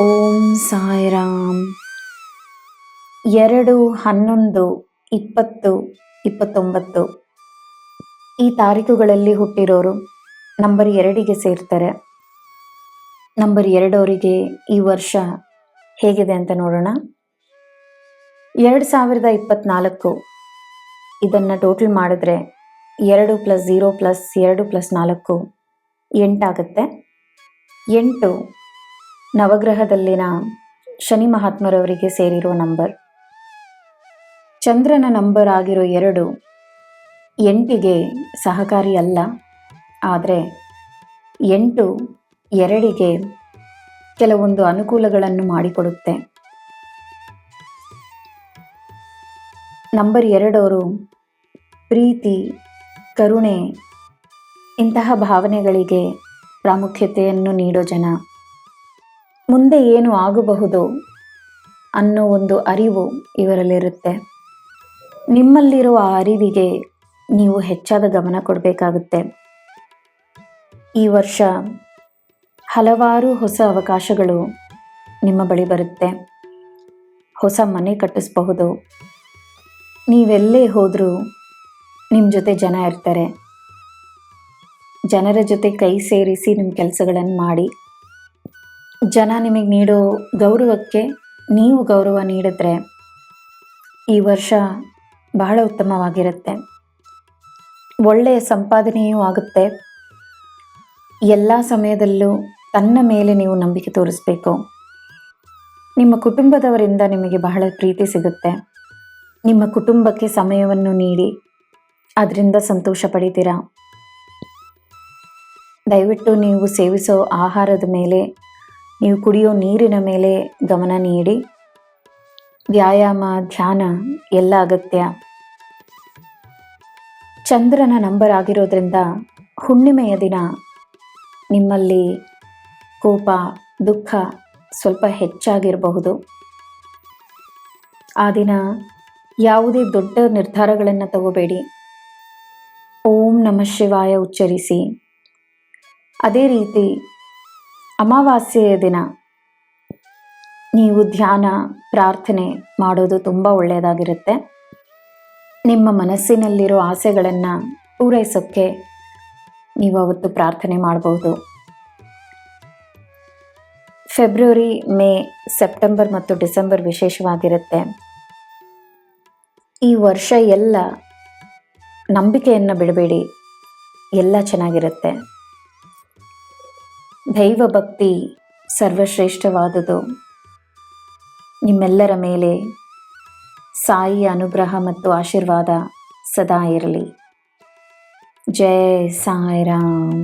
ಓಂ ಸಾಯಿರಾಮ್. 2/11/2029 ಈ ತಾರೀಕುಗಳಲ್ಲಿ ಹುಟ್ಟಿರೋರು ನಂಬರ್ 2ಗೆ ಸೇರ್ತಾರೆ. ನಂಬರ್ 2 ಅವರಿಗೆ ಈ ವರ್ಷ ಹೇಗಿದೆ ಅಂತ ನೋಡೋಣ. 2024 ಇದನ್ನು ಟೋಟಲ್ ಮಾಡಿದ್ರೆ 2 + 0 + 2 + 4 8 ಆಗುತ್ತೆ. 8 ನವಗ್ರಹದಲ್ಲಿನ ಶನಿ ಮಹಾತ್ಮರವರಿಗೆ ಸೇರಿರೋ ನಂಬರ್. ಚಂದ್ರನ ನಂಬರ್ ಆಗಿರೋ 2 8ಗೆ ಸಹಕಾರಿ ಅಲ್ಲ, ಆದರೆ 8 2ಗೆ ಕೆಲವೊಂದು ಅನುಕೂಲಗಳನ್ನು ಮಾಡಿಕೊಡುತ್ತೆ. ನಂಬರ್ 2 ಅವರು ಪ್ರೀತಿ, ಕರುಣೆ ಇಂತಹ ಭಾವನೆಗಳಿಗೆ ಪ್ರಾಮುಖ್ಯತೆಯನ್ನು ನೀಡೋ ಜನ. ಮುಂದೆ ಏನು ಆಗಬಹುದು ಅನ್ನೋ ಒಂದು ಅರಿವು ಇವರಲ್ಲಿರುತ್ತೆ. ನಿಮ್ಮಲ್ಲಿರುವ ಆ ಅರಿವಿಗೆ ನೀವು ಹೆಚ್ಚಾದ ಗಮನ ಕೊಡಬೇಕಾಗುತ್ತೆ. ಈ ವರ್ಷ ಹಲವಾರು ಹೊಸ ಅವಕಾಶಗಳು ನಿಮ್ಮ ಬಳಿ ಬರುತ್ತೆ. ಹೊಸ ಮನೆ ಕಟ್ಟಿಸಬಹುದು. ನೀವೆಲ್ಲೇ ಹೋದರೂ ನಿಮ್ಮ ಜೊತೆ ಜನ ಇರ್ತಾರೆ. ಜನರ ಜೊತೆ ಕೈ ಸೇರಿಸಿ ನಿಮ್ಮ ಕೆಲಸಗಳನ್ನು ಮಾಡಿ. ಜನ ನಿಮಗೆ ನೀಡೋ ಗೌರವಕ್ಕೆ ನೀವು ಗೌರವ ನೀಡಿದ್ರೆ ಈ ವರ್ಷ ಬಹಳ ಉತ್ತಮವಾಗಿರುತ್ತೆ. ಒಳ್ಳೆಯ ಸಂಪಾದನೆಯೂ ಆಗುತ್ತೆ. ಎಲ್ಲ ಸಮಯದಲ್ಲೂ ತನ್ನ ಮೇಲೆ ನೀವು ನಂಬಿಕೆ ತೋರಿಸಬೇಕು. ನಿಮ್ಮ ಕುಟುಂಬದವರಿಂದ ನಿಮಗೆ ಬಹಳ ಪ್ರೀತಿ ಸಿಗುತ್ತೆ. ನಿಮ್ಮ ಕುಟುಂಬಕ್ಕೆ ಸಮಯವನ್ನು ನೀಡಿ ಅದರಿಂದ ಸಂತೋಷ ಪಡಿತೀರಾ. ದಯವಿಟ್ಟು ನೀವು ಸೇವಿಸೋ ಆಹಾರದ ಮೇಲೆ, ನೀವು ಕುಡಿಯೋ ನೀರಿನ ಮೇಲೆ ಗಮನ ನೀಡಿ. ವ್ಯಾಯಾಮ, ಧ್ಯಾನ ಎಲ್ಲ ಅಗತ್ಯ. ಚಂದ್ರನ ನಂಬರ್ ಆಗಿರೋದ್ರಿಂದ ಹುಣ್ಣಿಮೆಯ ದಿನ ನಿಮ್ಮಲ್ಲಿ ಕೋಪ, ದುಃಖ ಸ್ವಲ್ಪ ಹೆಚ್ಚಾಗಿರಬಹುದು. ಆ ದಿನ ಯಾವುದೇ ದೊಡ್ಡ ನಿರ್ಧಾರಗಳನ್ನು ತಗೋಬೇಡಿ. ಓಂ ನಮಃ ಶಿವಾಯ ಉಚ್ಚರಿಸಿ. ಅದೇ ರೀತಿ ಅಮಾವಾಸ್ಯೆಯ ದಿನ ನೀವು ಧ್ಯಾನ, ಪ್ರಾರ್ಥನೆ ಮಾಡೋದು ತುಂಬ ಒಳ್ಳೆಯದಾಗಿರುತ್ತೆ. ನಿಮ್ಮ ಮನಸ್ಸಿನಲ್ಲಿರೋ ಆಸೆಗಳನ್ನು ಪೂರೈಸೋಕ್ಕೆ ನೀವು ಅವತ್ತು ಪ್ರಾರ್ಥನೆ ಮಾಡಬಹುದು. ಫೆಬ್ರವರಿ, ಮೇ, ಸೆಪ್ಟೆಂಬರ್ ಮತ್ತು ಡಿಸೆಂಬರ್ ವಿಶೇಷವಾಗಿರುತ್ತೆ. ಈ ವರ್ಷ ಎಲ್ಲ ನಂಬಿಕೆಯನ್ನು ಬಿಡಬೇಡಿ, ಎಲ್ಲ ಚೆನ್ನಾಗಿರುತ್ತೆ. ದೈವ ಭಕ್ತಿ ಸರ್ವಶ್ರೇಷ್ಠವಾದುದು. ನಿಮ್ಮೆಲ್ಲರ ಮೇಲೆ ಸಾಯಿಯ ಅನುಗ್ರಹ ಮತ್ತು ಆಶೀರ್ವಾದ ಸದಾ ಇರಲಿ. ಜೈ ಸಾಯಿರಾಮ್.